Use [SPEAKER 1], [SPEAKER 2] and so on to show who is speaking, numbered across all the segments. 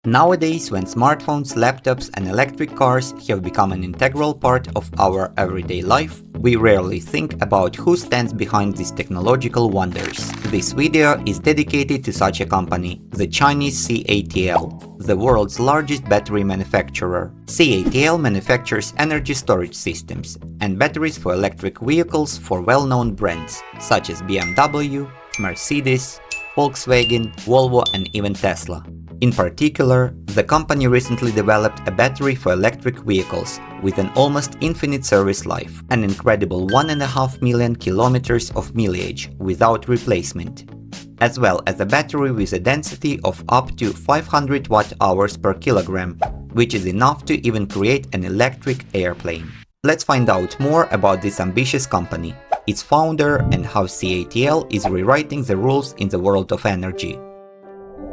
[SPEAKER 1] Nowadays, when smartphones, laptops and electric cars have become an integral part of our everyday life, we rarely think about who stands behind these technological wonders. This video is dedicated to such a company, the Chinese CATL, the world's largest battery manufacturer. CATL manufactures energy storage systems and batteries for electric vehicles for well-known brands such as BMW, Mercedes, Volkswagen, Volvo and even Tesla. In particular, the company recently developed a battery for electric vehicles with an almost infinite service life, an incredible 1.5 million kilometers of mileage without replacement, as well as a battery with a density of up to 500 watt-hours per kilogram, which is enough to even create an electric airplane. Let's find out more about this ambitious company, its founder and how CATL is rewriting the rules in the world of energy.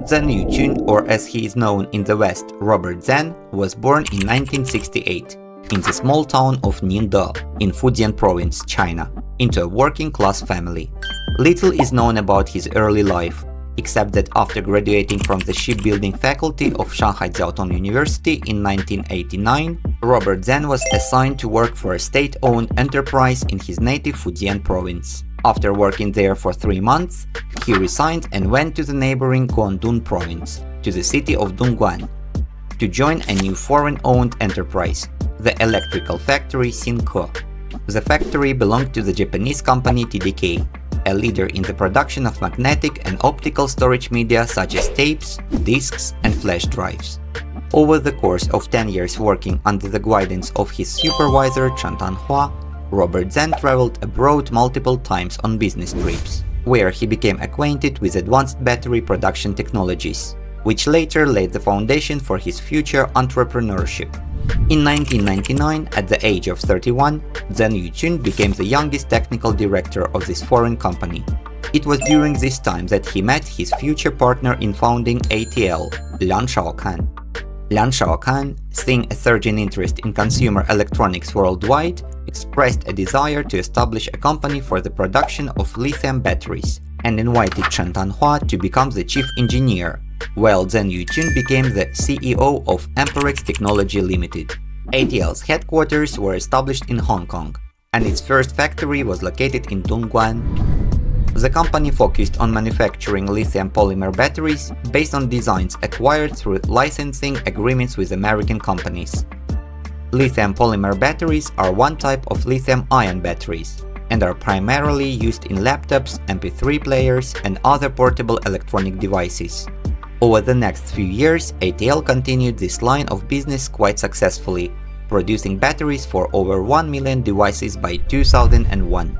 [SPEAKER 1] Zeng Yuqun, or as he is known in the West, Robert Zeng, was born in 1968 in the small town of Ningde in Fujian province, China, into a working-class family. Little is known about his early life, except that after graduating from the shipbuilding faculty of Shanghai Jiaotong University in 1989, Robert Zeng was assigned to work for a state-owned enterprise in his native Fujian province. After working there for 3 months, he resigned and went to the neighboring Guangdong province, to the city of Dongguan, to join a new foreign-owned enterprise, the electrical factory Xinke. The factory belonged to the Japanese company TDK, a leader in the production of magnetic and optical storage media such as tapes, discs, and flash drives. Over the course of 10 years working under the guidance of his supervisor Chen Tanhua, Robert Zeng traveled abroad multiple times on business trips, where he became acquainted with advanced battery production technologies, which later laid the foundation for his future entrepreneurship. In 1999, at the age of 31, Zeng Yuqun became the youngest technical director of this foreign company. It was during this time that he met his future partner in founding ATL, Liang Shaokan. Liang Shaokan, seeing a surging interest in consumer electronics worldwide, expressed a desire to establish a company for the production of lithium batteries and invited Chen Tanhua to become the chief engineer, while Zeng Yuqun became the CEO of Amperex Technology Limited. ATL's headquarters were established in Hong Kong, and its first factory was located in Dongguan. The company focused on manufacturing lithium polymer batteries based on designs acquired through licensing agreements with American companies. Lithium polymer batteries are one type of lithium-ion batteries and are primarily used in laptops, MP3 players, and other portable electronic devices. Over the next few years, ATL continued this line of business quite successfully, producing batteries for over 1 million devices by 2001.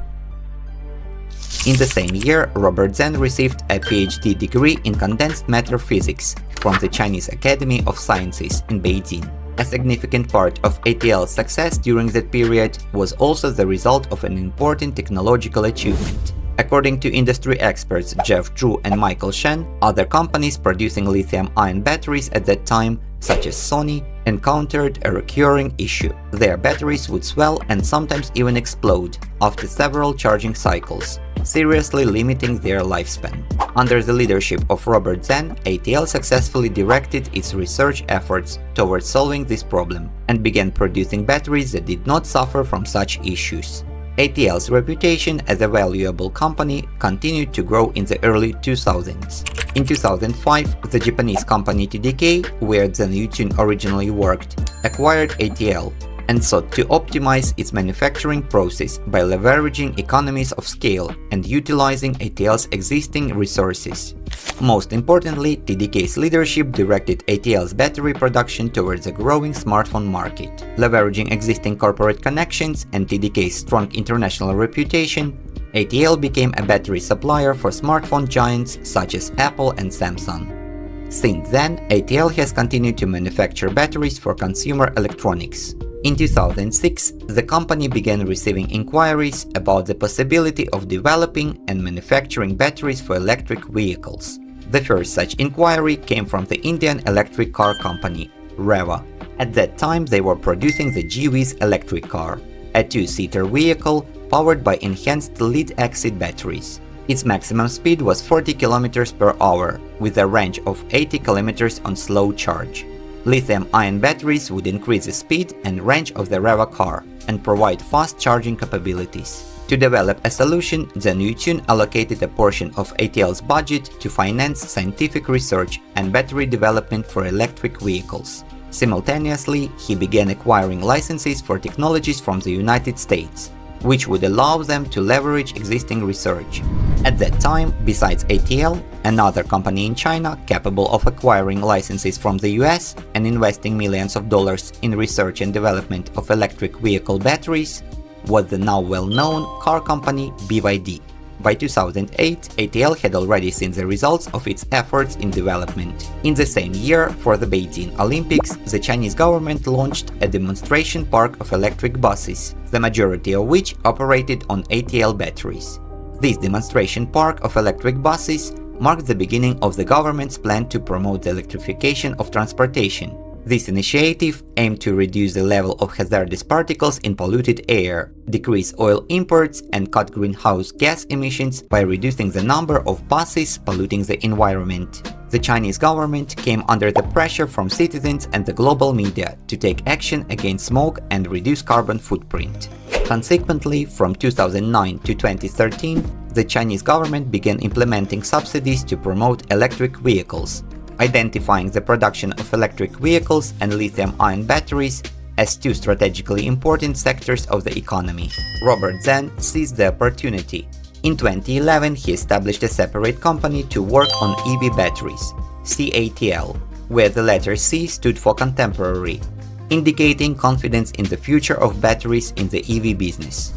[SPEAKER 1] In the same year, Robert Zeng received a PhD degree in condensed matter physics from the Chinese Academy of Sciences in Beijing. A significant part of ATL's success during that period was also the result of an important technological achievement. According to industry experts Jeff Zhu and Michael Shen, other companies producing lithium-ion batteries at that time, such as Sony, encountered a recurring issue. Their batteries would swell and sometimes even explode after several charging cycles, seriously limiting their lifespan. Under the leadership of Robert Zeng, ATL successfully directed its research efforts towards solving this problem and began producing batteries that did not suffer from such issues. ATL's reputation as a valuable company continued to grow in the early 2000s. In 2005, the Japanese company TDK, where Zeng Yuqun originally worked, acquired ATL and sought to optimize its manufacturing process by leveraging economies of scale and utilizing ATL's existing resources. Most importantly, TDK's leadership directed ATL's battery production towards a growing smartphone market. Leveraging existing corporate connections and TDK's strong international reputation, ATL became a battery supplier for smartphone giants such as Apple and Samsung. Since then, ATL has continued to manufacture batteries for consumer electronics. In 2006, the company began receiving inquiries about the possibility of developing and manufacturing batteries for electric vehicles. The first such inquiry came from the Indian electric car company, Reva. At that time, they were producing the G-Wiz electric car, a two-seater vehicle powered by enhanced lead-acid batteries. Its maximum speed was 40 km per hour, with a range of 80 km on slow charge. Lithium-ion batteries would increase the speed and range of the REVA car and provide fast charging capabilities. To develop a solution, Zeng Yuqun allocated a portion of ATL's budget to finance scientific research and battery development for electric vehicles. Simultaneously, he began acquiring licenses for technologies from the United States, which would allow them to leverage existing research. At that time, besides ATL, another company in China capable of acquiring licenses from the US and investing millions of dollars in research and development of electric vehicle batteries was the now well-known car company BYD. By 2008, ATL had already seen the results of its efforts in development. In the same year, for the Beijing Olympics, the Chinese government launched a demonstration park of electric buses, the majority of which operated on ATL batteries. This demonstration park of electric buses marked the beginning of the government's plan to promote the electrification of transportation. This initiative aimed to reduce the level of hazardous particles in polluted air, decrease oil imports, and cut greenhouse gas emissions by reducing the number of buses polluting the environment. The Chinese government came under the pressure from citizens and the global media to take action against smoke and reduce carbon footprint. Consequently, from 2009 to 2013, the Chinese government began implementing subsidies to promote electric vehicles, identifying the production of electric vehicles and lithium-ion batteries as two strategically important sectors of the economy. Robert Zeng seized the opportunity. In 2011, he established a separate company to work on EV batteries, CATL, where the letter C stood for contemporary, indicating confidence in the future of batteries in the EV business.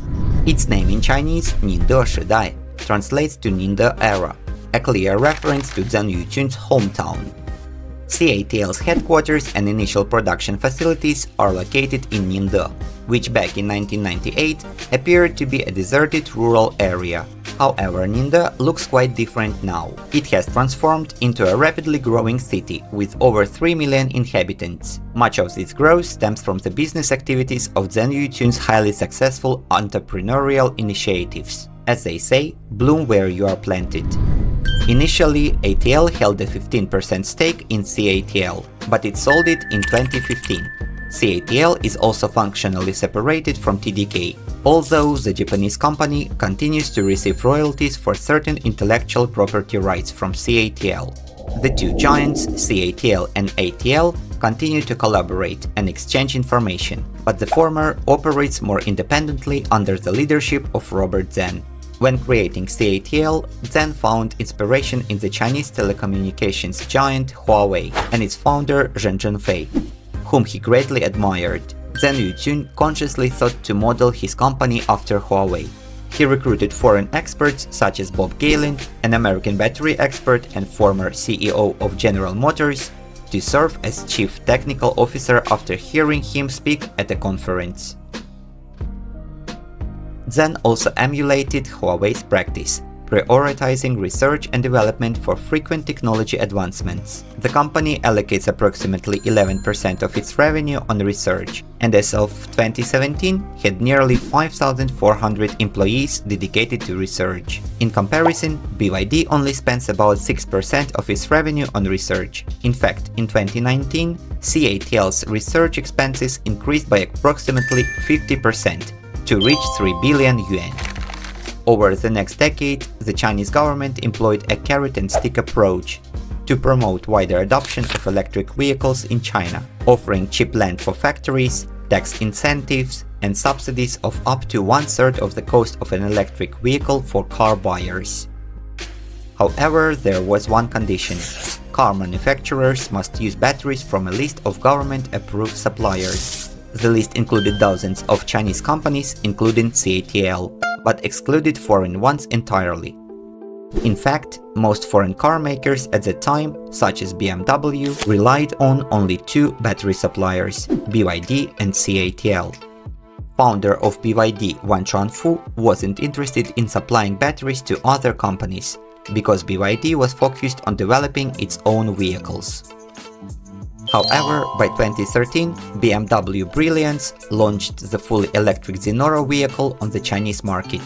[SPEAKER 1] Its name in Chinese, Ningde Shidai, translates to Ningde era, a clear reference to Zeng Yuqun's hometown. CATL's headquarters and initial production facilities are located in Ningde, which back in 1998 appeared to be a deserted rural area. However, Ningde looks quite different now. It has transformed into a rapidly growing city with over 3 million inhabitants. Much of this growth stems from the business activities of Zeng Yuqun's highly successful entrepreneurial initiatives. As they say, bloom where you are planted. Initially, ATL held a 15% stake in CATL, but it sold it in 2015. CATL is also functionally separated from TDK, although the Japanese company continues to receive royalties for certain intellectual property rights from CATL. The two giants, CATL and ATL, continue to collaborate and exchange information, but the former operates more independently under the leadership of Robert Zeng. When creating CATL, Zeng found inspiration in the Chinese telecommunications giant Huawei and its founder Zheng Zhenfei, whom he greatly admired. Zeng Yuqun consciously thought to model his company after Huawei. He recruited foreign experts such as Bob Galen, an American battery expert and former CEO of General Motors, to serve as chief technical officer after hearing him speak at a conference. Zeng also emulated Huawei's practice, prioritizing research and development for frequent technology advancements. The company allocates approximately 11% of its revenue on research, and as of 2017 had nearly 5,400 employees dedicated to research. In comparison, BYD only spends about 6% of its revenue on research. In fact, in 2019, CATL's research expenses increased by approximately 50%. To reach 3 billion yuan. Over the next decade, the Chinese government employed a carrot-and-stick approach to promote wider adoption of electric vehicles in China, offering cheap land for factories, tax incentives, and subsidies of up to 1/3 of the cost of an electric vehicle for car buyers. However, there was one condition. Car manufacturers must use batteries from a list of government-approved suppliers. The list included dozens of Chinese companies, including CATL, but excluded foreign ones entirely. In fact, most foreign car makers at the time, such as BMW, relied on only two battery suppliers, BYD and CATL. Founder of BYD, Wan Chuanfu, wasn't interested in supplying batteries to other companies, because BYD was focused on developing its own vehicles. However, by 2013, BMW Brilliance launched the fully electric Zenora vehicle on the Chinese market.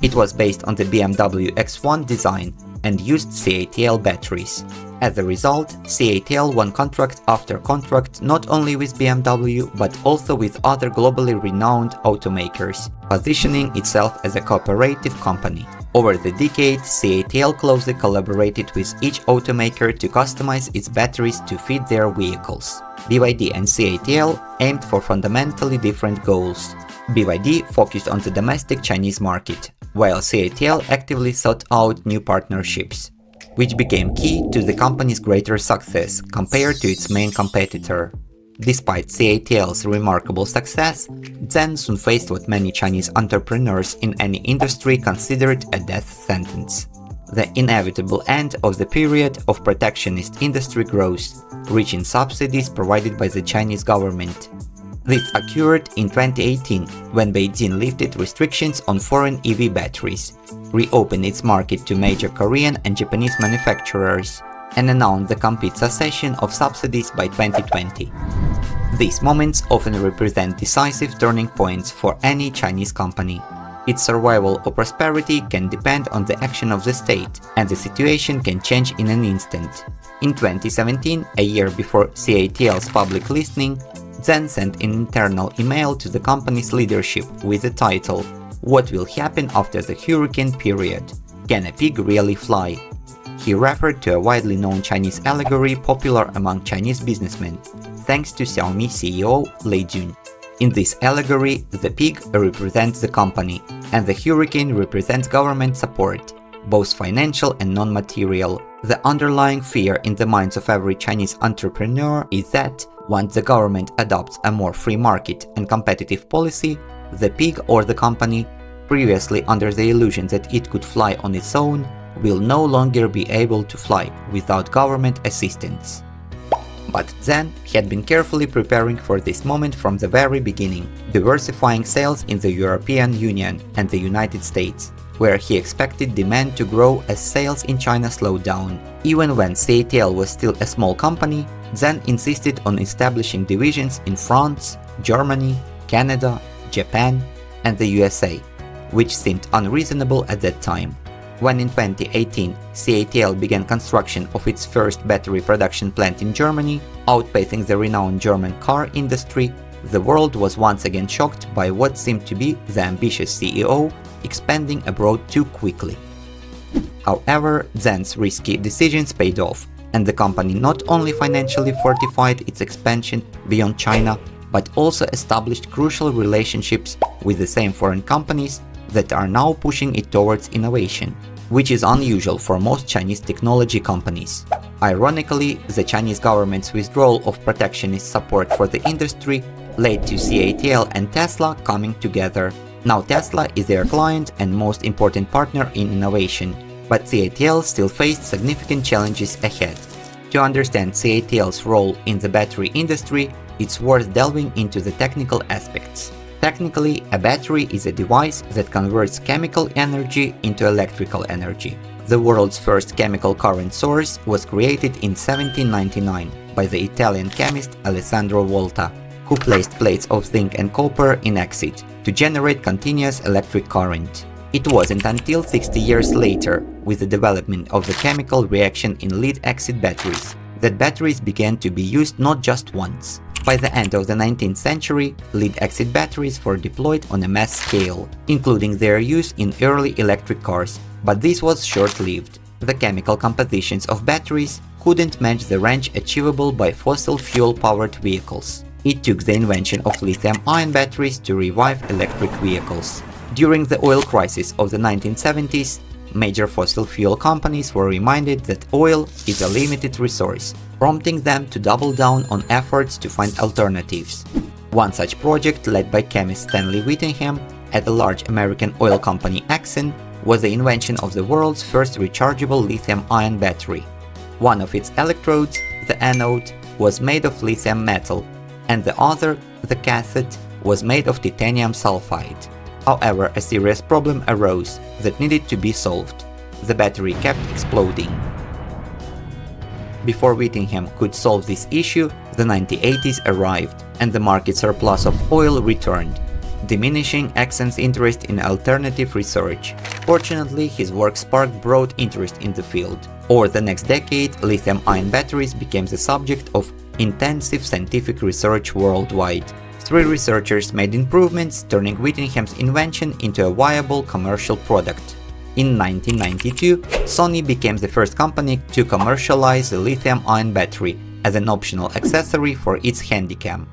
[SPEAKER 1] It was based on the BMW X1 design and used CATL batteries. As a result, CATL won contract after contract not only with BMW but also with other globally renowned automakers, positioning itself as a cooperative company. Over the decade, CATL closely collaborated with each automaker to customize its batteries to fit their vehicles. BYD and CATL aimed for fundamentally different goals. BYD focused on the domestic Chinese market, while CATL actively sought out new partnerships, which became key to the company's greater success compared to its main competitor. Despite CATL's remarkable success, Zeng soon faced what many Chinese entrepreneurs in any industry considered a death sentence: the inevitable end of the period of protectionist industry growth, reaching subsidies provided by the Chinese government. This occurred in 2018, when Beijing lifted restrictions on foreign EV batteries, reopened its market to major Korean and Japanese manufacturers, and announced the complete cessation of subsidies by 2020. These moments often represent decisive turning points for any Chinese company. Its survival or prosperity can depend on the action of the state, and the situation can change in an instant. In 2017, a year before CATL's public listing, Zeng sent an internal email to the company's leadership with the title, "What will happen after the hurricane period? Can a pig really fly?" He referred to a widely known Chinese allegory popular among Chinese businessmen, thanks to Xiaomi CEO Lei Jun. In this allegory, the pig represents the company, and the hurricane represents government support, both financial and non-material. The underlying fear in the minds of every Chinese entrepreneur is that, once the government adopts a more free market and competitive policy, the pig or the company, previously under the illusion that it could fly on its own, will no longer be able to fly without government assistance. But Zeng had been carefully preparing for this moment from the very beginning, diversifying sales in the European Union and the United States, where he expected demand to grow as sales in China slowed down. Even when CATL was still a small company, Zeng insisted on establishing divisions in France, Germany, Canada, Japan, and the USA, which seemed unreasonable at that time. When in 2018 CATL began construction of its first battery production plant in Germany, outpacing the renowned German car industry, the world was once again shocked by what seemed to be the ambitious CEO expanding abroad too quickly. However, Zeng's risky decisions paid off, and the company not only financially fortified its expansion beyond China, but also established crucial relationships with the same foreign companies that are now pushing it towards innovation, which is unusual for most Chinese technology companies. Ironically, the Chinese government's withdrawal of protectionist support for the industry led to CATL and Tesla coming together. Now Tesla is their client and most important partner in innovation, but CATL still faced significant challenges ahead. To understand CATL's role in the battery industry, it's worth delving into the technical aspects. Technically, a battery is a device that converts chemical energy into electrical energy. The world's first chemical current source was created in 1799 by the Italian chemist Alessandro Volta, who placed plates of zinc and copper in acid to generate continuous electric current. It wasn't until 60 years later, with the development of the chemical reaction in lead-acid batteries, that batteries began to be used not just once. By the end of the 19th century, lead-acid batteries were deployed on a mass scale, including their use in early electric cars, but this was short-lived. The chemical compositions of batteries couldn't match the range achievable by fossil fuel-powered vehicles. It took the invention of lithium-ion batteries to revive electric vehicles. During the oil crisis of the 1970s, major fossil fuel companies were reminded that oil is a limited resource, prompting them to double down on efforts to find alternatives. One such project, led by chemist Stanley Whittingham at the large American oil company Exxon, was the invention of the world's first rechargeable lithium-ion battery. One of its electrodes, the anode, was made of lithium metal, and the other, the cathode, was made of titanium sulfide. However, a serious problem arose that needed to be solved. The battery kept exploding. Before Whittingham could solve this issue, the 1980s arrived, and the market surplus of oil returned. diminishing Xen's interest in alternative research. Fortunately, his work sparked broad interest in the field. Over the next decade, lithium-ion batteries became the subject of intensive scientific research worldwide. 3 researchers made improvements, turning Whittingham's invention into a viable commercial product. In 1992, Sony became the first company to commercialize the lithium-ion battery as an optional accessory for its handycam.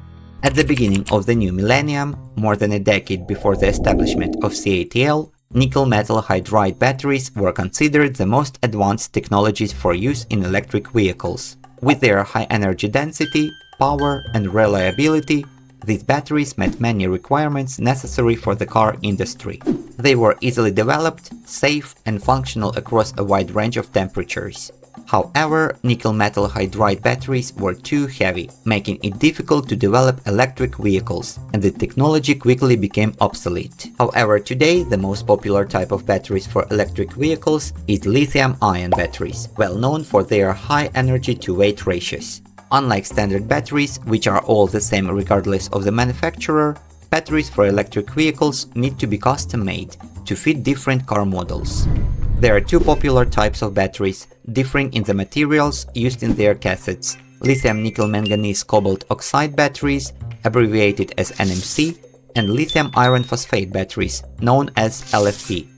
[SPEAKER 1] At the beginning of the new millennium, more than a decade before the establishment of CATL, nickel metal hydride batteries were considered the most advanced technologies for use in electric vehicles. With their high energy density, power, and reliability, these batteries met many requirements necessary for the car industry. They were easily developed, safe, and functional across a wide range of temperatures. However, nickel metal hydride batteries were too heavy, making it difficult to develop electric vehicles, and the technology quickly became obsolete. However, today the most popular type of batteries for electric vehicles is lithium-ion batteries, well known for their high energy-to-weight ratios. Unlike standard batteries, which are all the same regardless of the manufacturer, batteries for electric vehicles need to be custom-made to fit different car models. There are 2 popular types of batteries, differing in the materials used in their cathodes: lithium nickel manganese cobalt oxide batteries, abbreviated as NMC, and lithium iron phosphate batteries, known as LFP.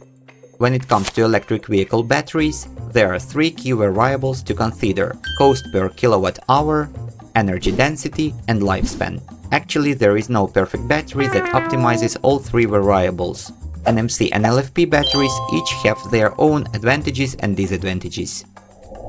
[SPEAKER 1] When it comes to electric vehicle batteries, there are 3 key variables to consider: cost per kilowatt hour, energy density, and lifespan. Actually, there is no perfect battery that optimizes all 3 variables. NMC and LFP batteries each have their own advantages and disadvantages.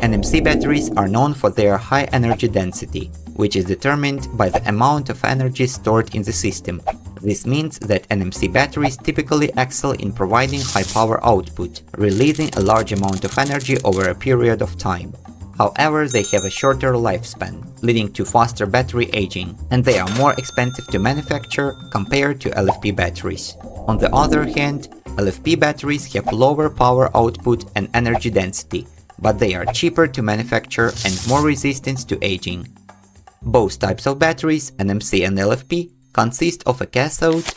[SPEAKER 1] NMC batteries are known for their high energy density, which is determined by the amount of energy stored in the system. This means that NMC batteries typically excel in providing high power output, releasing a large amount of energy over a period of time. However, they have a shorter lifespan, leading to faster battery aging, and they are more expensive to manufacture compared to LFP batteries. On the other hand, LFP batteries have lower power output and energy density, but they are cheaper to manufacture and more resistant to aging. Both types of batteries, NMC and LFP, consist of a cathode,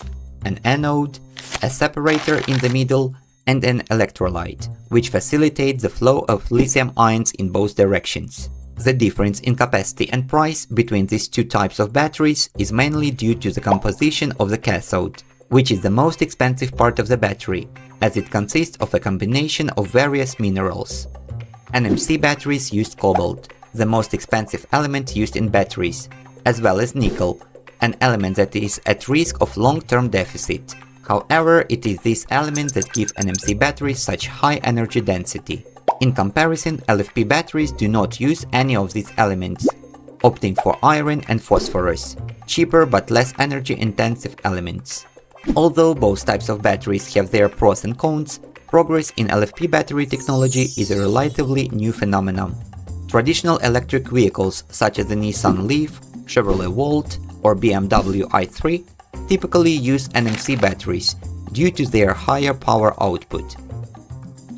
[SPEAKER 1] an anode, a separator in the middle, and an electrolyte, which facilitates the flow of lithium ions in both directions. The difference in capacity and price between these 2 types of batteries is mainly due to the composition of the cathode, which is the most expensive part of the battery, as it consists of a combination of various minerals. NMC batteries use cobalt, the most expensive element used in batteries, as well as nickel, an element that is at risk of long-term deficit. However, it is these elements that give NMC batteries such high energy density. In comparison, LFP batteries do not use any of these elements, opting for iron and phosphorus, cheaper but less energy-intensive elements. Although both types of batteries have their pros and cons, progress in LFP battery technology is a relatively new phenomenon. Traditional electric vehicles such as the Nissan Leaf, Chevrolet Volt, or BMW i3 typically use NMC batteries due to their higher power output.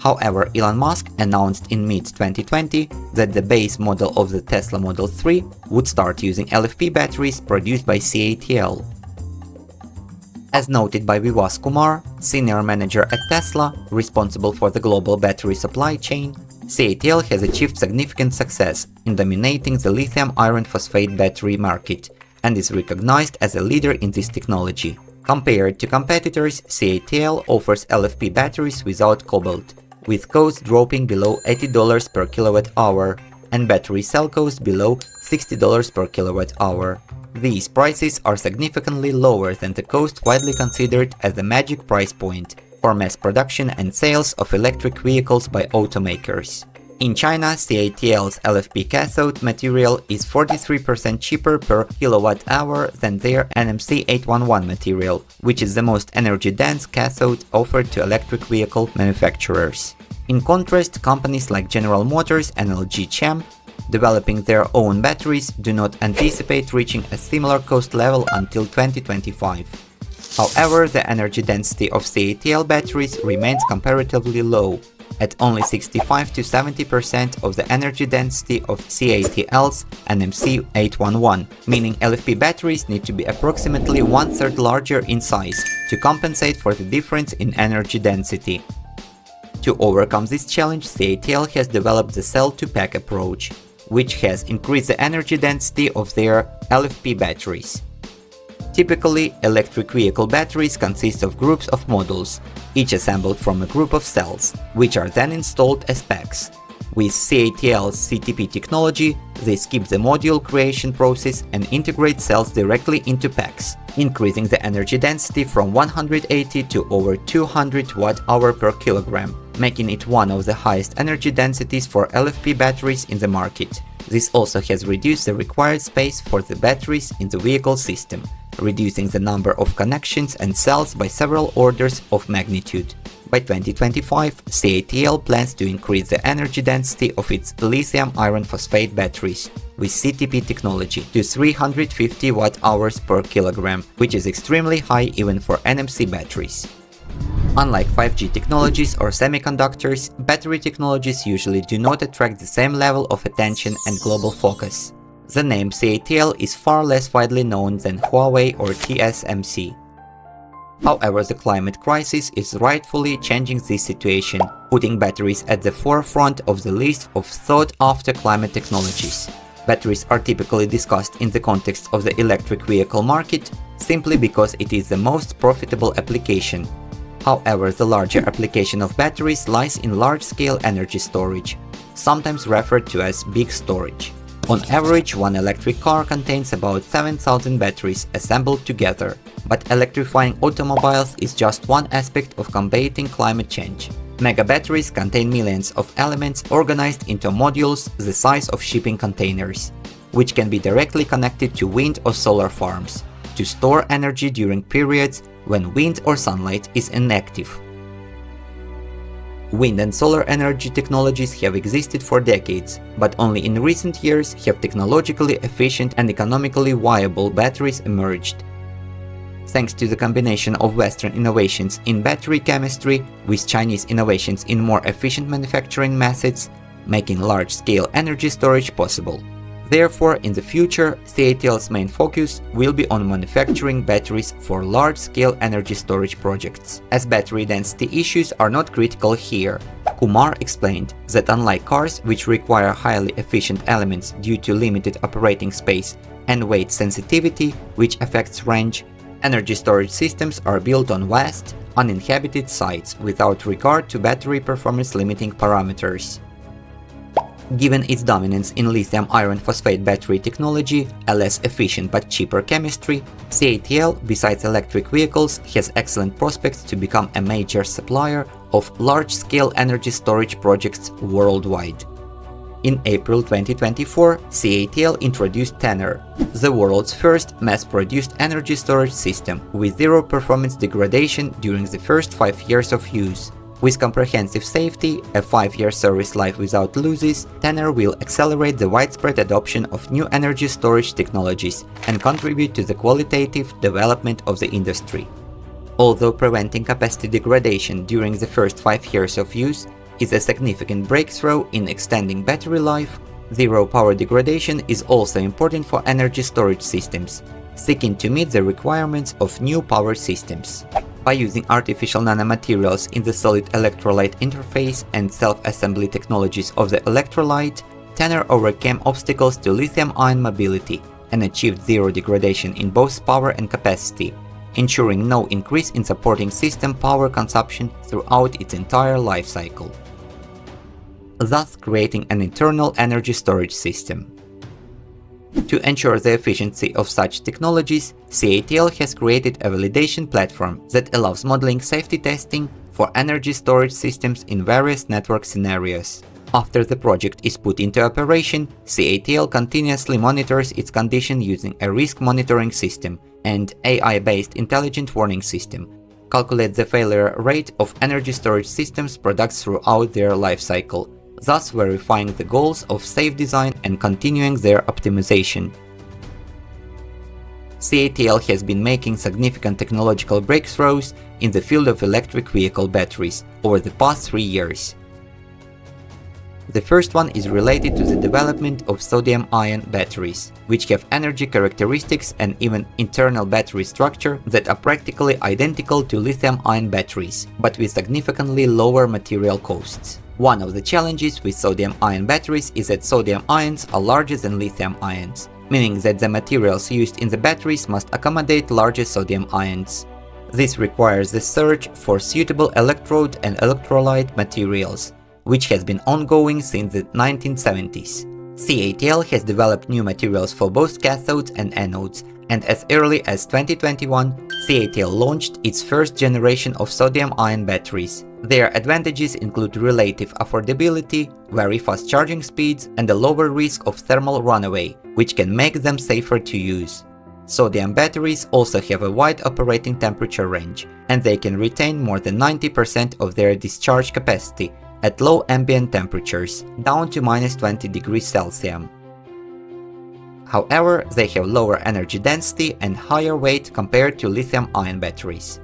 [SPEAKER 1] However, Elon Musk announced in mid-2020 that the base model of the Tesla Model 3 would start using LFP batteries produced by CATL. As noted by Vivas Kumar, senior manager at Tesla, responsible for the global battery supply chain, CATL has achieved significant success in dominating the lithium iron phosphate battery market and is recognized as a leader in this technology. Compared to competitors, CATL offers LFP batteries without cobalt, with cost dropping below $80 per kilowatt-hour and battery cell cost below $60 per kilowatt-hour. These prices are significantly lower than the cost widely considered as the magic price point for mass production and sales of electric vehicles by automakers. In China, CATL's LFP cathode material is 43% cheaper per kilowatt-hour than their NMC 811 material, which is the most energy-dense cathode offered to electric vehicle manufacturers. In contrast, companies like General Motors and LG Chem, developing their own batteries, do not anticipate reaching a similar cost level until 2025. However, the energy density of CATL batteries remains comparatively low, at only 65 to 70% of the energy density of CATL's NMC 811, meaning LFP batteries need to be approximately one-third larger in size to compensate for the difference in energy density. To overcome this challenge, CATL has developed the cell-to-pack approach, which has increased the energy density of their LFP batteries. Typically, electric vehicle batteries consist of groups of modules, each assembled from a group of cells, which are then installed as packs. With CATL's CTP technology, they skip the module creation process and integrate cells directly into packs, increasing the energy density from 180 to over 200 Wh per kilogram, making it one of the highest energy densities for LFP batteries in the market. This also has reduced the required space for the batteries in the vehicle system, reducing the number of connections and cells by several orders of magnitude. By 2025, CATL plans to increase the energy density of its lithium iron phosphate batteries with CTP technology to 350 Wh per kilogram, which is extremely high even for NMC batteries. Unlike 5G technologies or semiconductors, battery technologies usually do not attract the same level of attention and global focus. The name CATL is far less widely known than Huawei or TSMC. However, the climate crisis is rightfully changing this situation, putting batteries at the forefront of the list of sought-after climate technologies. Batteries are typically discussed in the context of the electric vehicle market simply because it is the most profitable application. However, the larger application of batteries lies in large-scale energy storage, sometimes referred to as big storage. On average, one electric car contains about 7,000 batteries assembled together, but electrifying automobiles is just one aspect of combating climate change. Mega batteries contain millions of elements organized into modules the size of shipping containers, which can be directly connected to wind or solar farms, to store energy during periods when wind or sunlight is inactive. Wind and solar energy technologies have existed for decades, but only in recent years have technologically efficient and economically viable batteries emerged. Thanks to the combination of Western innovations in battery chemistry with Chinese innovations in more efficient manufacturing methods, making large-scale energy storage possible. Therefore, in the future, CATL's main focus will be on manufacturing batteries for large-scale energy storage projects, as battery density issues are not critical here. Kumar explained that unlike cars, which require highly efficient elements due to limited operating space and weight sensitivity, which affects range, energy storage systems are built on vast, uninhabited sites without regard to battery performance limiting parameters. Given its dominance in lithium iron phosphate battery technology, a less efficient but cheaper chemistry, CATL, besides electric vehicles, has excellent prospects to become a major supplier of large-scale energy storage projects worldwide. In April 2024, CATL introduced Tenor, the world's first mass-produced energy storage system with zero performance degradation during the first 5 years of use. With comprehensive safety, a 5-year service life without losses, Tenor will accelerate the widespread adoption of new energy storage technologies and contribute to the qualitative development of the industry. Although preventing capacity degradation during the first 5 years of use is a significant breakthrough in extending battery life, zero power degradation is also important for energy storage systems, seeking to meet the requirements of new power systems. By using artificial nanomaterials in the solid electrolyte interface and self-assembly technologies of the electrolyte, Tenor overcame obstacles to lithium-ion mobility and achieved zero degradation in both power and capacity, ensuring no increase in supporting system power consumption throughout its entire life cycle, thus creating an internal energy storage system. To ensure the efficiency of such technologies, CATL has created a validation platform that allows modeling safety testing for energy storage systems in various network scenarios. After the project is put into operation, CATL continuously monitors its condition using a risk monitoring system and AI-based intelligent warning system, calculates the failure rate of energy storage systems products throughout their life cycle, thus verifying the goals of safe design and continuing their optimization. CATL has been making significant technological breakthroughs in the field of electric vehicle batteries over the past 3 years. The first one is related to the development of sodium-ion batteries, which have energy characteristics and even internal battery structure that are practically identical to lithium-ion batteries, but with significantly lower material costs. One of the challenges with sodium-ion batteries is that sodium ions are larger than lithium ions, meaning that the materials used in the batteries must accommodate larger sodium ions. This requires the search for suitable electrode and electrolyte materials, which has been ongoing since the 1970s. CATL has developed new materials for both cathodes and anodes, and as early as 2021, CATL launched its first generation of sodium-ion batteries. Their advantages include relative affordability, very fast charging speeds, and a lower risk of thermal runaway, which can make them safer to use. Sodium batteries also have a wide operating temperature range, and they can retain more than 90% of their discharge capacity at low ambient temperatures, down to -20 degrees Celsius. However, they have lower energy density and higher weight compared to lithium-ion batteries.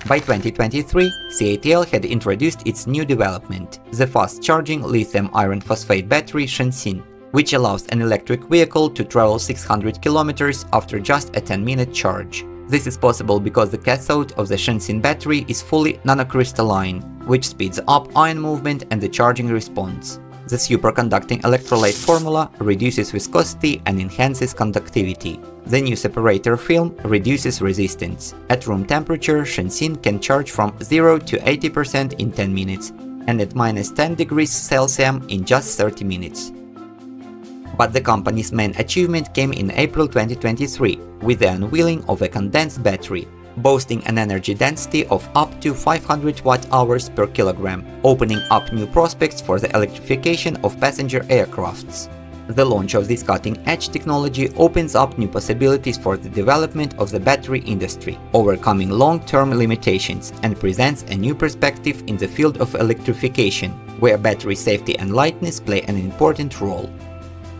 [SPEAKER 1] By 2023, CATL had introduced its new development, the fast-charging lithium iron phosphate battery Shenxing, which allows an electric vehicle to travel 600 kilometers after just a 10-minute charge. This is possible because the cathode of the Shenxing battery is fully nanocrystalline, which speeds up ion movement and the charging response. The superconducting electrolyte formula reduces viscosity and enhances conductivity. The new separator film reduces resistance. At room temperature, Shenxing can charge from 0 to 80% in 10 minutes, and at -10 degrees Celsius in just 30 minutes. But the company's main achievement came in April 2023, with the unveiling of a condensed battery, boasting an energy density of up to 500 watt-hours per kilogram, opening up new prospects for the electrification of passenger aircrafts. The launch of this cutting-edge technology opens up new possibilities for the development of the battery industry, overcoming long-term limitations, and presents a new perspective in the field of electrification, where battery safety and lightness play an important role.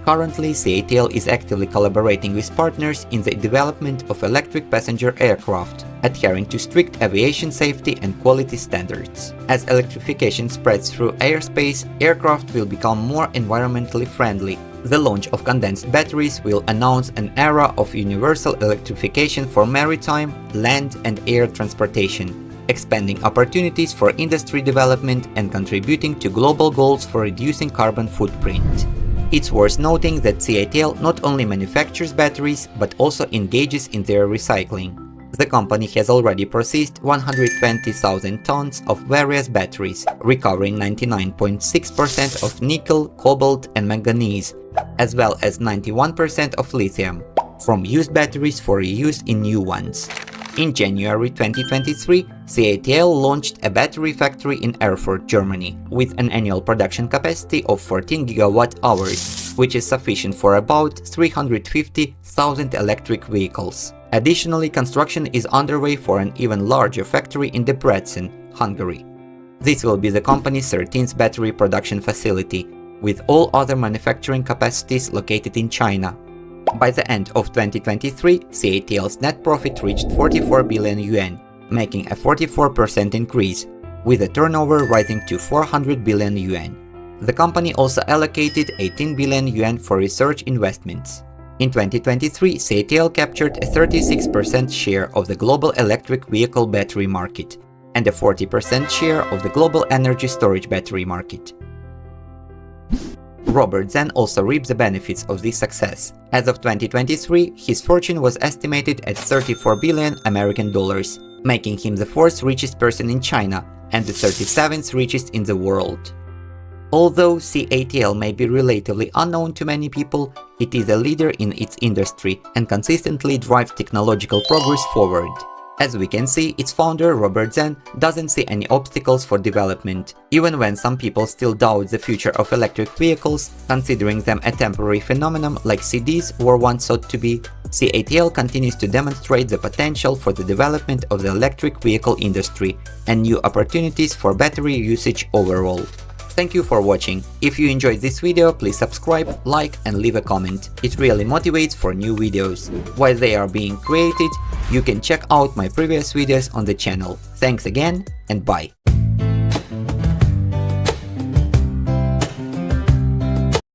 [SPEAKER 1] Currently, CATL is actively collaborating with partners in the development of electric passenger aircraft, adhering to strict aviation safety and quality standards. As electrification spreads through airspace, aircraft will become more environmentally friendly. The launch of condensed batteries will announce an era of universal electrification for maritime, land, and air transportation, expanding opportunities for industry development and contributing to global goals for reducing carbon footprint. It's worth noting that CATL not only manufactures batteries, but also engages in their recycling. The company has already processed 120,000 tons of various batteries, recovering 99.6% of nickel, cobalt, and manganese, as well as 91% of lithium, from used batteries for reuse in new ones. In January 2023, CATL launched a battery factory in Erfurt, Germany, with an annual production capacity of 14 gigawatt-hours, which is sufficient for about 350,000 electric vehicles. Additionally, construction is underway for an even larger factory in Debrecen, Hungary. This will be the company's 13th battery production facility, with all other manufacturing capacities located in China. By the end of 2023, CATL's net profit reached 44 billion yuan, making a 44% increase, with the turnover rising to 400 billion yuan. The company also allocated 18 billion yuan for research investments. In 2023, CATL captured a 36% share of the global electric vehicle battery market and a 40% share of the global energy storage battery market. Robert Zeng also reaped the benefits of this success. As of 2023, his fortune was estimated at 34 billion American dollars, making him the 4th richest person in China and the 37th richest in the world. Although CATL may be relatively unknown to many people, it is a leader in its industry and consistently drives technological progress forward. As we can see, its founder, Robert Zeng, doesn't see any obstacles for development. Even when some people still doubt the future of electric vehicles, considering them a temporary phenomenon like CDs were once thought to be, CATL continues to demonstrate the potential for the development of the electric vehicle industry and new opportunities for battery usage overall. Thank you for watching. If you enjoyed this video, please subscribe, like, and leave a comment. It really motivates for new videos. While they are being created, you can check out my previous videos on the channel. Thanks again, and bye.